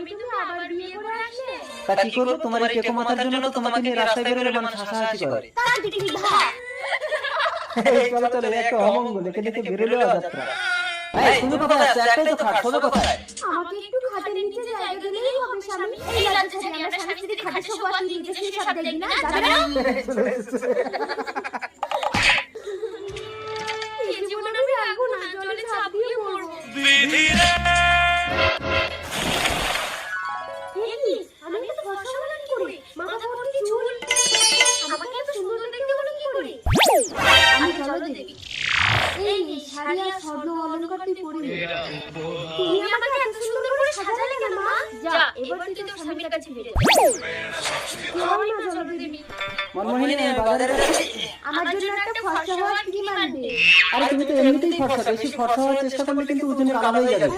তুমি আবার বিয়ে করে আসলে। তা কি করবো, তোমার এই টেকো মাথার জন্য তো তোমাকে নিয়ে রাস্তায় বেরোলে মানুষ হাসাহাসি করে। তার দিকে ভাই চলো চলো, একটা অমঙ্গল, একে দেখে বেরোলেও যাত্রা। এই তুমি কোথায় যাচ্ছ? একটাই তো খাট, শোবে কোথায়? আমাকে একটু খাটের নিচে জায়গা দিলেই হবে স্বামী। এই লজ্জা ছাড়ি আমরা স্বামী স্ত্রী খাটে শোবো আর তুই নিজে সব দেখবি না, যাবে না? এই জীবন আমি রাখবো না, জলে ঝাঁপ দিয়ে মরবো। আমি তো ফর্সা হলাম কি করে? মাথা ভর্তি চুল, আমাকে এত সুন্দর দেখতে হলো কি করে? আমি জলদেবী। এই শাড়ি আর স্বর্ণ অলংকার তুই পরবি। তুমি আমাকে এত সুন্দর করে সাজালে কেন মা? যা, এবার তুই তোর স্বামীর কাছে ফিরে যা। হয় না জলদেবী, মনমোহিনী, আমি বাজারে যাচ্ছি। আমার জন্য একটা ফর্সা হওয়ার ক্রিম আনবে। আরে তুমি তো এমনিতেই ফর্সা, বেশি ফর্সা হওয়ার চেষ্টা করলে কিন্তু ওজন কালো হয়ে যাবে।